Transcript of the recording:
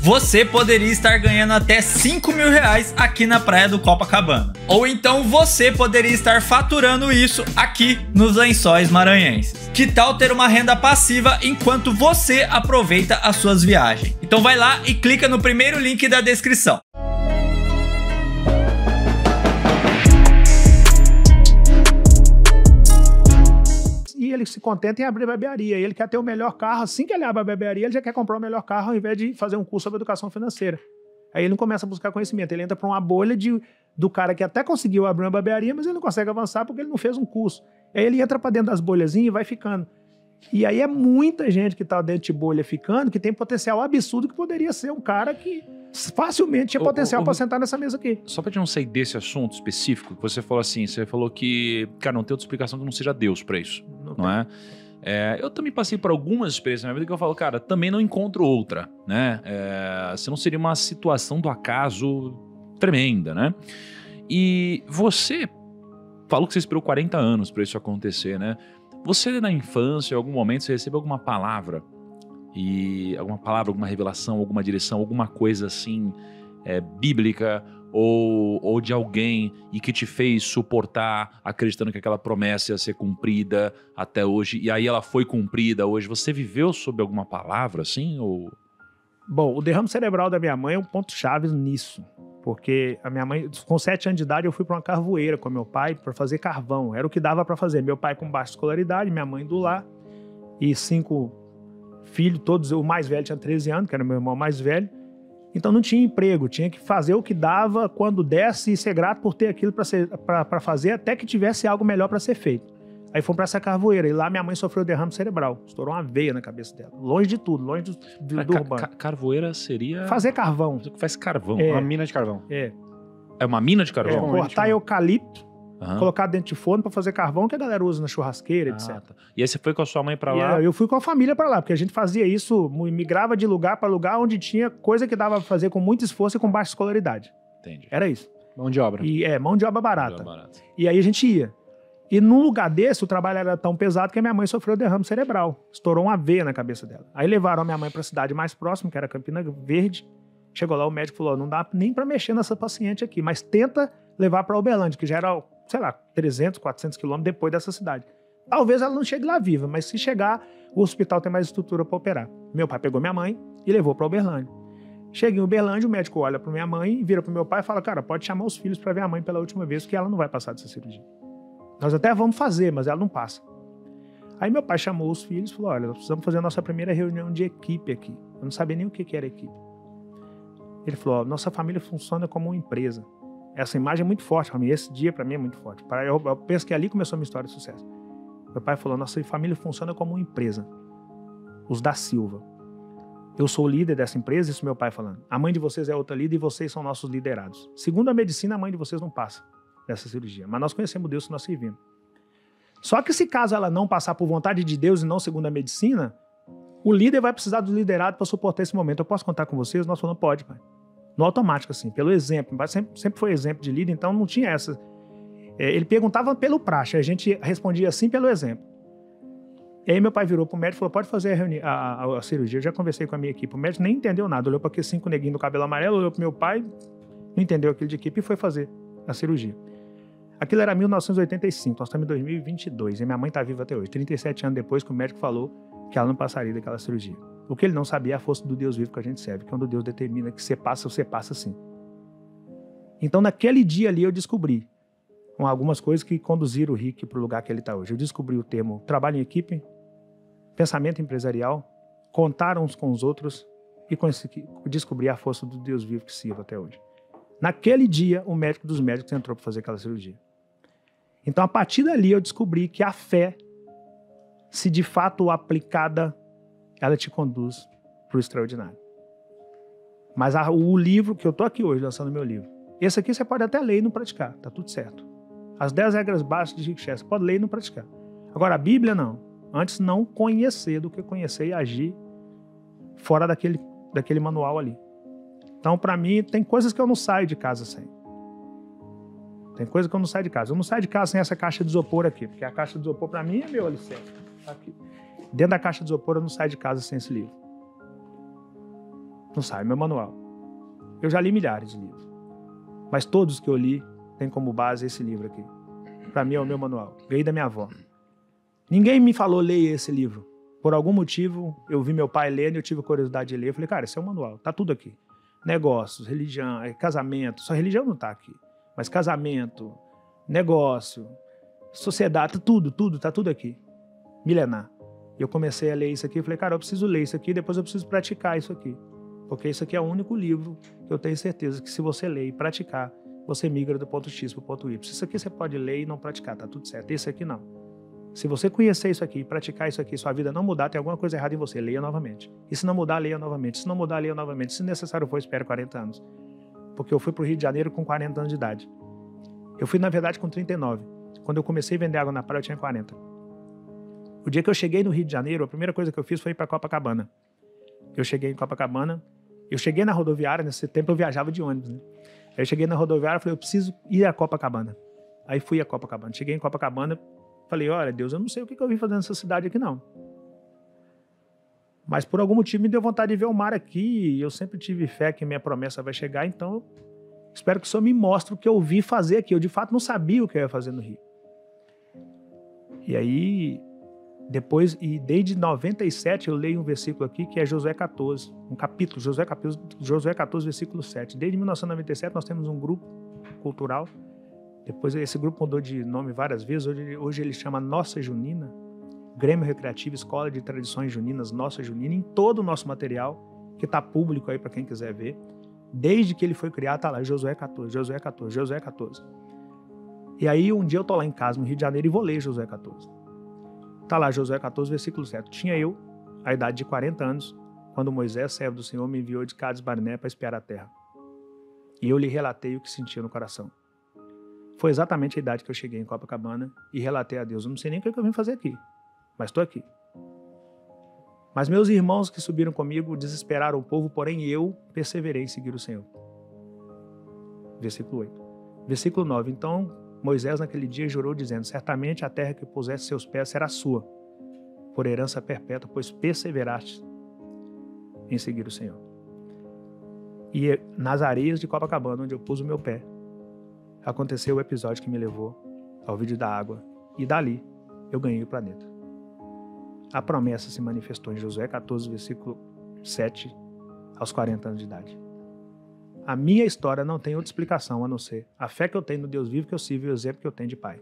você poderia estar ganhando até 5 mil reais aqui na praia do Copacabana. Ou então você poderia estar faturando isso aqui nos Lençóis Maranhenses. Que tal ter uma renda passiva enquanto você aproveita as suas viagens? Então vai lá e clica no primeiro link da descrição. E ele se contenta em abrir barbearia. Ele quer ter o melhor carro. Assim que ele abre a barbearia, ele já quer comprar o melhor carro ao invés de fazer um curso sobre educação financeira. Aí ele não começa a buscar conhecimento. Ele entra para uma bolha do cara que até conseguiu abrir uma barbearia, mas ele não consegue avançar porque ele não fez um curso. Aí ele entra para dentro das bolhazinhas e vai ficando. E aí é muita gente que está dentro de bolha ficando, que tem potencial absurdo, que poderia ser um cara que facilmente tinha potencial para sentar nessa mesa aqui. Só para te não sair desse assunto específico, que você falou assim, você falou que, cara, não tem outra explicação que não seja Deus para isso, não é? Eu também passei por algumas experiências na minha vida que eu falo, cara, também não encontro outra, né? Se não seria uma situação do acaso tremenda, né? E você falou que você esperou 40 anos para isso acontecer, né? Você na infância, em algum momento, você recebeu alguma palavra, alguma revelação, alguma direção, alguma coisa assim, bíblica ou de alguém e que te fez suportar acreditando que aquela promessa ia ser cumprida até hoje e aí ela foi cumprida hoje? Você viveu sob alguma palavra assim? Ou... Bom, o derrame cerebral da minha mãe é um ponto-chave nisso. Porque a minha mãe, com 7 anos de idade, eu fui para uma carvoeira com meu pai para fazer carvão. Era o que dava para fazer. Meu pai com baixa escolaridade, minha mãe do lar e 5 filhos, todos. O mais velho tinha 13 anos, que era meu irmão mais velho. Então não tinha emprego, tinha que fazer o que dava quando desse e ser grato por ter aquilo para fazer até que tivesse algo melhor para ser feito. Aí fomos para essa carvoeira e lá minha mãe sofreu derrame cerebral. Estourou uma veia na cabeça dela. Longe de tudo, longe do urbano. Carvoeira seria... Fazer carvão. Você que faz carvão. Uma mina de carvão. É uma mina de carvão? Cortar eucalipto, colocar dentro de forno para fazer carvão que a galera usa na churrasqueira, etc. Tá. E aí você foi com a sua mãe para lá? Eu fui com a família para lá, porque a gente fazia isso, migrava de lugar para lugar onde tinha coisa que dava para fazer com muito esforço e com baixa escolaridade. Entendi. Era isso. Mão de obra. Mão de obra barata. E aí a gente ia. E num lugar desse, o trabalho era tão pesado que a minha mãe sofreu derrame cerebral. Estourou uma veia na cabeça dela. Aí levaram a minha mãe para a cidade mais próxima, que era Campina Verde. Chegou lá, o médico falou, não dá nem para mexer nessa paciente aqui, mas tenta levar para Uberlândia, que já era, sei lá, 300, 400 quilômetros depois dessa cidade. Talvez ela não chegue lá viva, mas se chegar, o hospital tem mais estrutura para operar. Meu pai pegou minha mãe e levou para Uberlândia. Cheguei em Uberlândia, o médico olha para minha mãe, vira para meu pai e fala, cara, pode chamar os filhos para ver a mãe pela última vez, que ela não vai passar dessa cirurgia. Nós até vamos fazer, mas ela não passa. Aí meu pai chamou os filhos e falou, olha, nós precisamos fazer a nossa primeira reunião de equipe aqui. Eu não sabia nem o que era equipe. Ele falou, nossa família funciona como uma empresa. Essa imagem é muito forte para mim, esse dia para mim é muito forte. Eu penso que ali começou a minha história de sucesso. Meu pai falou, nossa família funciona como uma empresa. Os da Silva. Eu sou o líder dessa empresa, isso meu pai falando. A mãe de vocês é outra líder e vocês são nossos liderados. Segundo a medicina, a mãe de vocês não passa dessa cirurgia. Mas nós conhecemos Deus que nós servimos. Só que se caso ela não passar por vontade de Deus e não segundo a medicina, o líder vai precisar do liderado para suportar esse momento. Eu posso contar com vocês? Nós falamos, pode, pai. No automático, assim, pelo exemplo. Meu pai sempre foi exemplo de líder, então não tinha essa. Ele perguntava pelo praxe, a gente respondia assim pelo exemplo. E aí meu pai virou pro médico e falou, pode fazer a cirurgia. Eu já conversei com a minha equipe. O médico nem entendeu nada. Olhou para aqueles 5 neguinhos do cabelo amarelo, olhou pro meu pai, não entendeu aquilo de equipe e foi fazer a cirurgia. Aquilo era 1985, nós estamos em 2022, e minha mãe está viva até hoje, 37 anos depois que o médico falou que ela não passaria daquela cirurgia. O que ele não sabia é a força do Deus vivo que a gente serve, que quando Deus determina que você passa sim. Então naquele dia ali eu descobri algumas coisas que conduziram o Rick para o lugar que ele está hoje. Eu descobri o termo trabalho em equipe, pensamento empresarial, contar uns com os outros e descobri a força do Deus vivo que sirvo até hoje. Naquele dia, o médico dos médicos entrou para fazer aquela cirurgia. Então, a partir dali, eu descobri que a fé, se de fato aplicada, ela te conduz para o extraordinário. Mas o livro, que eu estou aqui hoje, lançando meu livro, esse aqui você pode até ler e não praticar, tá tudo certo. As 10 regras básicas de Rick Chester, você pode ler e não praticar. Agora, a Bíblia, não. Antes, não conhecer do que conhecer e agir fora daquele manual ali. Então, para mim, tem coisas que eu não saio de casa sem. Tem coisas que eu não saio de casa. Eu não saio de casa sem essa caixa de isopor aqui, porque a caixa de isopor, para mim, é meu alicerce. Tá aqui. Dentro da caixa de isopor, eu não saio de casa sem esse livro. Não sai, meu manual. Eu já li milhares de livros. Mas todos que eu li têm como base esse livro aqui. Para mim é o meu manual. Ganhei da minha avó. Ninguém me falou, leia esse livro. Por algum motivo, eu vi meu pai lendo e eu tive curiosidade de ler. Eu falei, cara, esse é o manual, tá tudo aqui. Negócios, religião, casamento. Só religião não tá aqui. Mas casamento, negócio, sociedade, tudo, tá tudo aqui. Milenar. E eu comecei a ler isso aqui e falei, cara, eu preciso ler isso aqui, depois eu preciso praticar isso aqui. Porque isso aqui é o único livro que eu tenho certeza que se você ler e praticar, você migra do ponto X para o ponto Y. Isso aqui você pode ler e não praticar, tá tudo certo. Esse aqui não. Se você conhecer isso aqui, praticar isso aqui, sua vida não mudar, tem alguma coisa errada em você, leia novamente. E se não mudar, leia novamente. Se não mudar, leia novamente. Se necessário for, espere 40 anos. Porque eu fui para o Rio de Janeiro com 40 anos de idade. Eu fui, na verdade, com 39. Quando eu comecei a vender água na praia, eu tinha 40. O dia que eu cheguei no Rio de Janeiro, a primeira coisa que eu fiz foi ir para Copacabana. Eu cheguei em Copacabana, eu cheguei na rodoviária, nesse tempo eu viajava de ônibus, né? Aí eu cheguei na rodoviária e falei, eu preciso ir a Copacabana. Aí fui a Copacabana. Cheguei em Copacabana, falei, olha, Deus, eu não sei o que eu vim fazer nessa cidade aqui, não. Mas por algum motivo me deu vontade de ver o mar aqui, e eu sempre tive fé que minha promessa vai chegar, então espero que o Senhor me mostre o que eu vim fazer aqui. Eu, de fato, não sabia o que eu ia fazer no Rio. E aí, depois, e desde 97, eu leio um versículo aqui, que é Josué 14, um capítulo, Josué 14, versículo 7. Desde 1997, nós temos um grupo cultural. Depois esse grupo mudou de nome várias vezes. Hoje ele chama Nossa Junina, Grêmio Recreativo, Escola de Tradições Juninas, Nossa Junina, em todo o nosso material, que está público aí para quem quiser ver. Desde que ele foi criado, está lá, Josué 14, Josué 14, Josué 14. E aí um dia eu estou lá em casa, no Rio de Janeiro, e vou ler Josué 14. Está lá, Josué 14, versículo 7. Tinha eu, a idade de 40 anos, quando Moisés, servo do Senhor, me enviou de Cades Barnea para espiar a terra. E eu lhe relatei o que sentia no coração. Foi exatamente a idade que eu cheguei em Copacabana e relatei a Deus. Eu não sei nem o que eu vim fazer aqui, mas estou aqui. Mas meus irmãos que subiram comigo desesperaram o povo, porém eu perseverei em seguir o Senhor. Versículo 8. Versículo 9. Então Moisés naquele dia jurou dizendo, certamente a terra que pusesse seus pés será sua, por herança perpétua, pois perseveraste em seguir o Senhor. E nas areias de Copacabana, onde eu pus o meu pé, aconteceu o episódio que me levou ao vídeo da água, e dali eu ganhei o planeta. A promessa se manifestou em Josué 14, versículo 7, aos 40 anos de idade. A minha história não tem outra explicação a não ser a fé que eu tenho no Deus vivo que eu sirvo e o exemplo que eu tenho de pai.